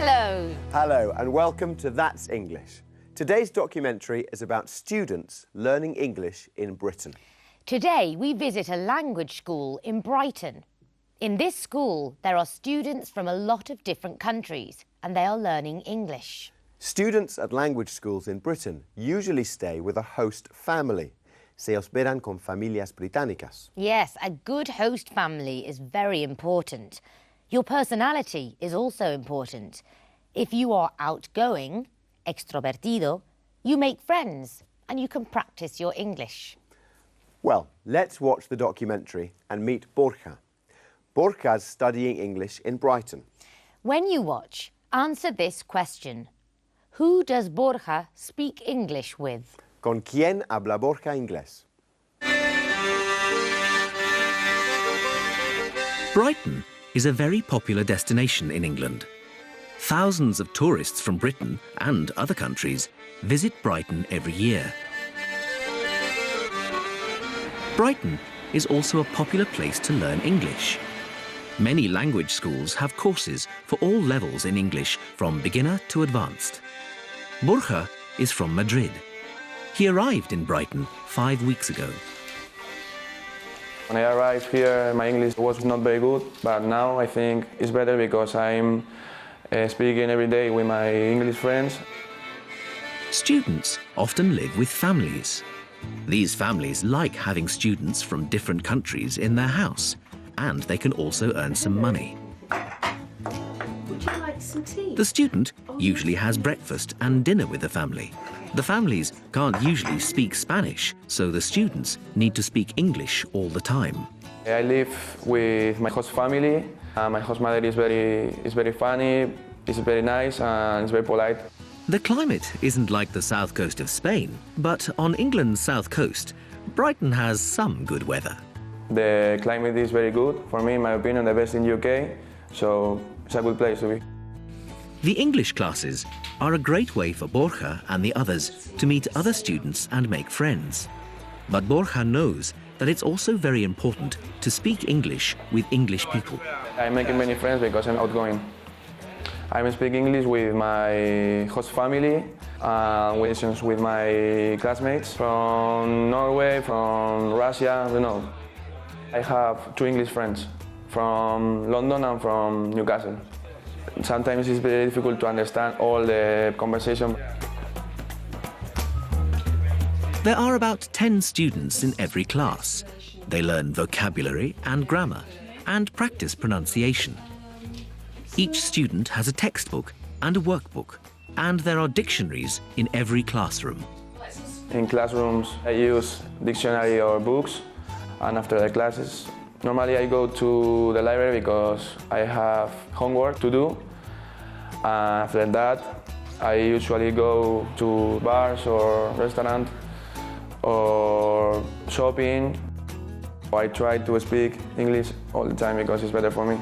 Hello. Hello and welcome to That's English. Today's documentary is about students learning English in Britain. Today we visit a language school in Brighton. In this school there are students from a lot of different countries and they are learning English. Students at language schools in Britain usually stay with a host family. Se hospedan con familias británicas. Yes, a good host family is very important. Your personality is also important. If you are outgoing, extrovertido, you make friends and you can practice your English. Well, let's watch the documentary and meet Borja. Borja's studying English in Brighton. When you watch, answer this question. Who does Borja speak English with? ¿Con quién habla Borja inglés? Brighton is a very popular destination in England. Thousands of tourists from Britain and other countries visit Brighton every year. Brighton is also a popular place to learn English. Many language schools have courses for all levels in English, from beginner to advanced. Borja is from Madrid. He arrived in Brighton 5 weeks ago. When I arrived here, my English was not very good, but now I think it's better because I'm speaking every day with my English friends. Students often live with families. These families like having students from different countries in their house, and they can also earn some money. Would you like some tea? The student usually has breakfast and dinner with the family. The families can't usually speak Spanish, so the students need to speak English all the time. I live with my host family. My host mother is very funny, is very nice, and is very polite. The climate isn't like the south coast of Spain, but on England's south coast, Brighton has some good weather. The climate is very good. For me, in my opinion, the best in UK, so it's a good place to be. The English classes are a great way for Borja and the others to meet other students and make friends. But Borja knows that it's also very important to speak English with English people. I'm making many friends because I'm outgoing. I'm speaking English with my host family and with my classmates from Norway, from Russia, you know. I have 2 English friends from London and from Newcastle. Sometimes it's very difficult to understand all the conversation. There are about 10 students in every class. They learn vocabulary and grammar and practice pronunciation. Each student has a textbook and a workbook, and there are dictionaries in every classroom. In classrooms, I use dictionary or books, and after the classes, normally I go to the library because I have homework to do. After that, I usually go to bars or restaurants or shopping. I try to speak English all the time because it's better for me.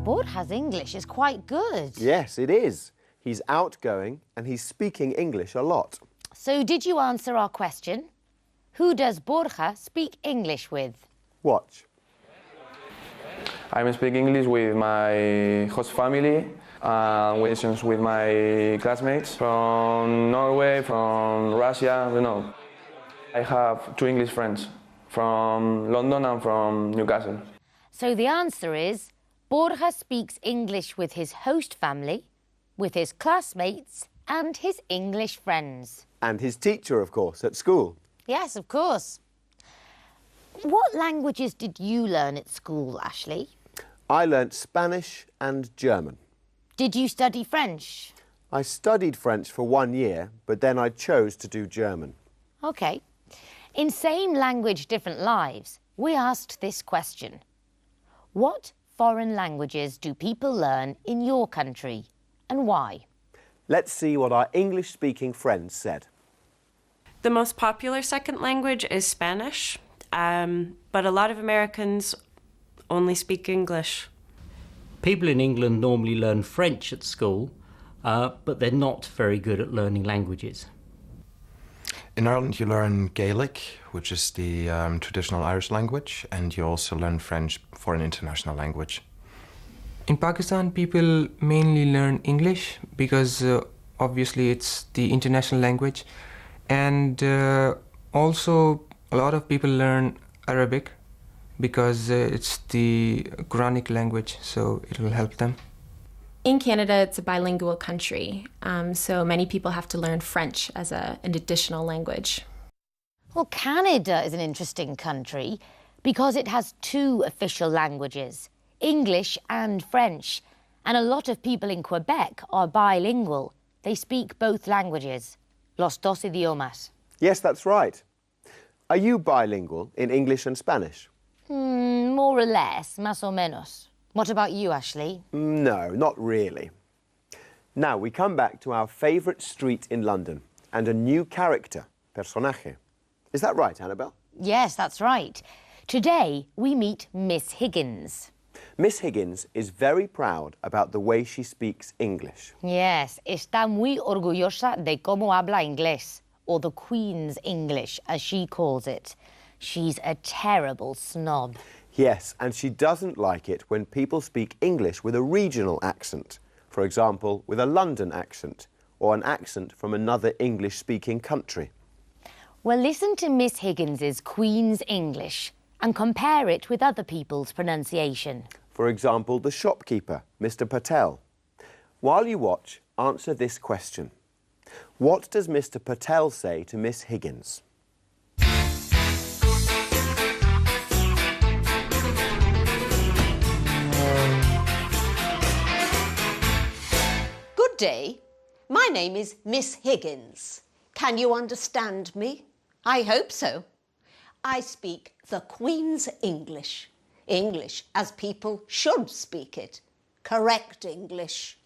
Borja's English is quite good. Yes, it is. He's outgoing and he's speaking English a lot. So did you answer our question? Who does Borja speak English with? Watch. I'm speaking English with my host family and with my classmates from Norway, from Russia, you know. I have 2 English friends from London and from Newcastle. So the answer is Borja speaks English with his host family, with his classmates and his English friends. And his teacher, of course, at school. Yes, of course. What languages did you learn at school, Ashley? I learnt Spanish and German. Did you study French? I studied French for 1 year, but then I chose to do German. OK. In Same Language, Different Lives, we asked this question. What foreign languages do people learn in your country and why? Let's see what our English-speaking friends said. The most popular second language is Spanish, but a lot of Americans only speak English. People in England normally learn French at school, but they're not very good at learning languages. In Ireland you learn Gaelic, which is the traditional Irish language, and you also learn French for an international language. In Pakistan, people mainly learn English because obviously it's the international language, and also a lot of people learn Arabic because it's the Quranic language, so it will help them. In Canada, it's a bilingual country, so many people have to learn French as an additional language. Well, Canada is an interesting country because it has two official languages, English and French, and a lot of people in Quebec are bilingual. They speak both languages, los dos idiomas. Yes, that's right. Are you bilingual in English and Spanish? More or less, más o menos. What about you, Ashley? No, not really. Now we come back to our favourite street in London and a new character, personaje. Is that right, Annabelle? Yes, that's right. Today we meet Miss Higgins. Miss Higgins is very proud about the way she speaks English. Yes, está muy orgullosa de cómo habla inglés, or the Queen's English, as she calls it. She's a terrible snob. Yes, and she doesn't like it when people speak English with a regional accent. For example, with a London accent, or an accent from another English-speaking country. Well, listen to Miss Higgins's Queen's English and compare it with other people's pronunciation. For example, the shopkeeper, Mr. Patel. While you watch, answer this question. What does Mr. Patel say to Miss Higgins? Good day. My name is Miss Higgins. Can you understand me? I hope so. I speak the Queen's English. English as people should speak it. Correct English.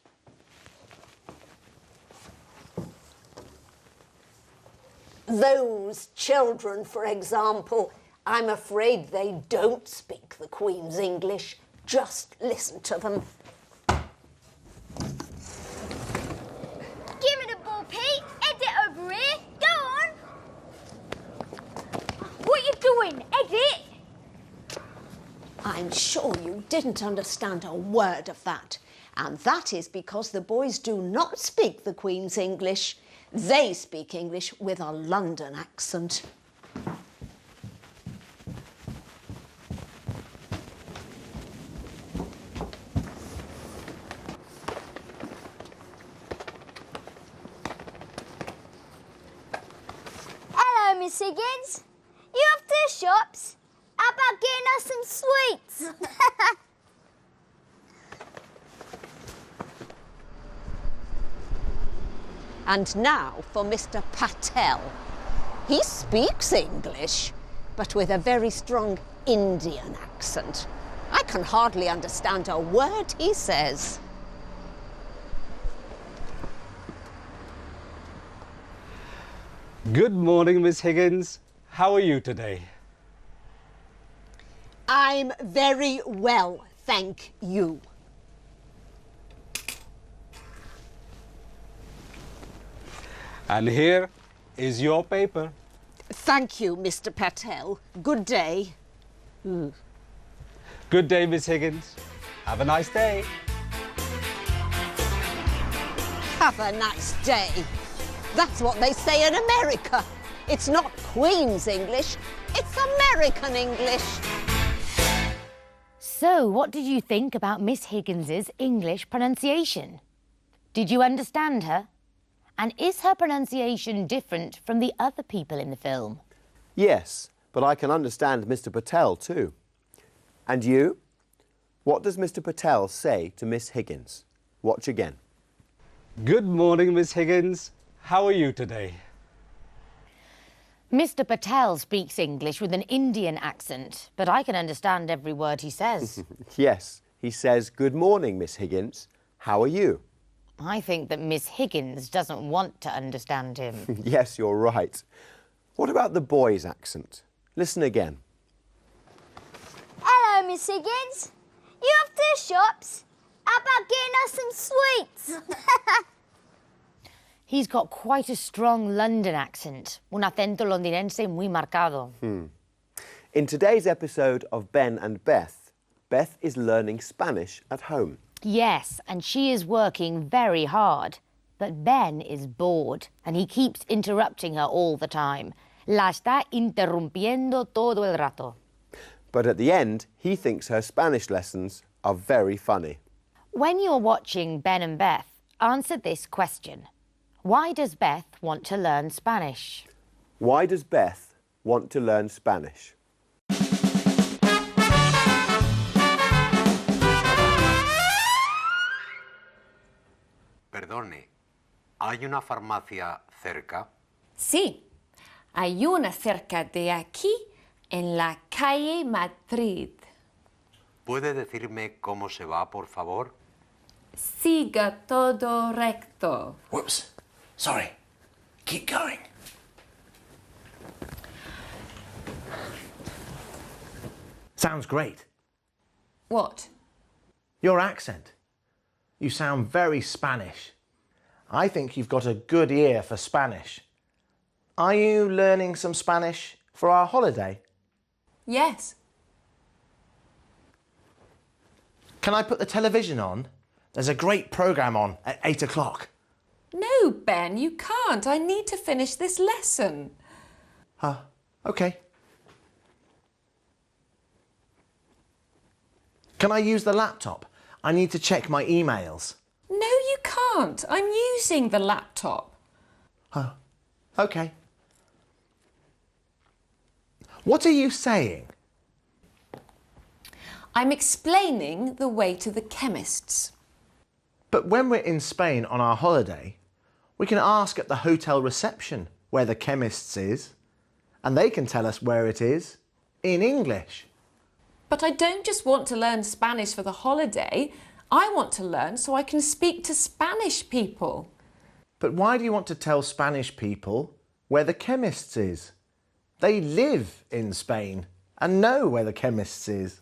Those children, for example, I'm afraid they don't speak the Queen's English. Just listen to them. Give me the ball, Pete. Head it over here. Go on. What are you doing? Head it. I'm sure you didn't understand a word of that. And that is because the boys do not speak the Queen's English. They speak English with a London accent. Hello, Miss Higgins. You off to the shops? How about getting us some sweets? And now for Mr. Patel. He speaks English, but with a very strong Indian accent. I can hardly understand a word he says. Good morning, Miss Higgins. How are you today? I'm very well, thank you. And here is your paper. Thank you, Mr. Patel. Good day. Good day, Miss Higgins. Have a nice day. Have a nice day. That's what they say in America. It's not Queen's English, it's American English. So, what did you think about Miss Higgins's English pronunciation? Did you understand her? And is her pronunciation different from the other people in the film? Yes, but I can understand Mr. Patel too. And you? What does Mr. Patel say to Miss Higgins? Watch again. Good morning, Miss Higgins. How are you today? Mr. Patel speaks English with an Indian accent, but I can understand every word he says. Yes, he says, good morning, Miss Higgins. How are you? I think that Miss Higgins doesn't want to understand him. Yes, you're right. What about the boy's accent? Listen again. Hello, Miss Higgins. You off to the shops? How about getting us some sweets? He's got quite a strong London accent, un acento londinense muy marcado. In today's episode of Ben and Beth, Beth is learning Spanish at home. Yes, and she is working very hard. But Ben is bored and he keeps interrupting her all the time. La está interrumpiendo todo el rato. But at the end, he thinks her Spanish lessons are very funny. When you're watching Ben and Beth, answer this question. Why does Beth want to learn Spanish? Why does Beth want to learn Spanish? Perdone, ¿hay una farmacia cerca? Sí, hay una cerca de aquí, en la calle Madrid. ¿Puede decirme cómo se va, por favor? Siga todo recto. Whoops, sorry. Keep going. Sounds great. What? Your accent. You sound very Spanish. I think you've got a good ear for Spanish. Are you learning some Spanish for our holiday? Yes. Can I put the television on? There's a great programme on at 8 o'clock. No, Ben, you can't. I need to finish this lesson. OK. Can I use the laptop? I need to check my emails. No, you can't. I'm using the laptop. OK. What are you saying? I'm explaining the way to the chemist's. But when we're in Spain on our holiday, we can ask at the hotel reception where the chemist's is, and they can tell us where it is in English. But I don't just want to learn Spanish for the holiday. I want to learn so I can speak to Spanish people. But why do you want to tell Spanish people where the chemist's is? They live in Spain and know where the chemist's is.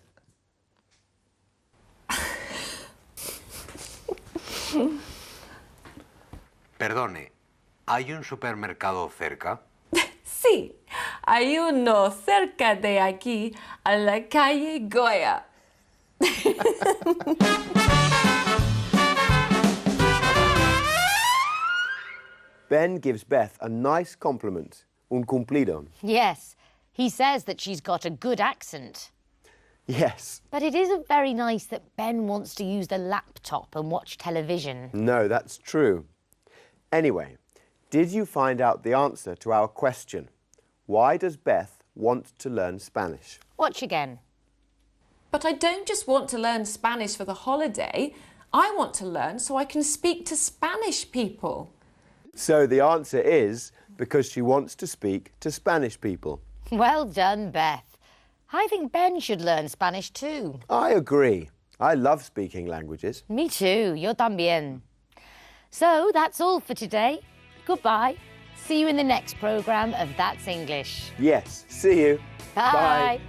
Perdone, ¿hay un supermercado cerca? Sí, hay uno cerca de aquí, a la calle Goya. Ben gives Beth a nice compliment. Un cumplido. Yes, he says that she's got a good accent. Yes. But it isn't very nice that Ben wants to use the laptop and watch television. No, that's true. Anyway, did you find out the answer to our question? Why does Beth want to learn Spanish? Watch again. But I don't just want to learn Spanish for the holiday. I want to learn so I can speak to Spanish people. So the answer is because she wants to speak to Spanish people. Well done, Beth. I think Ben should learn Spanish too. I agree. I love speaking languages. Me too. Yo también. So that's all for today. Goodbye. See you in the next programme of That's English. Yes. See you. Bye.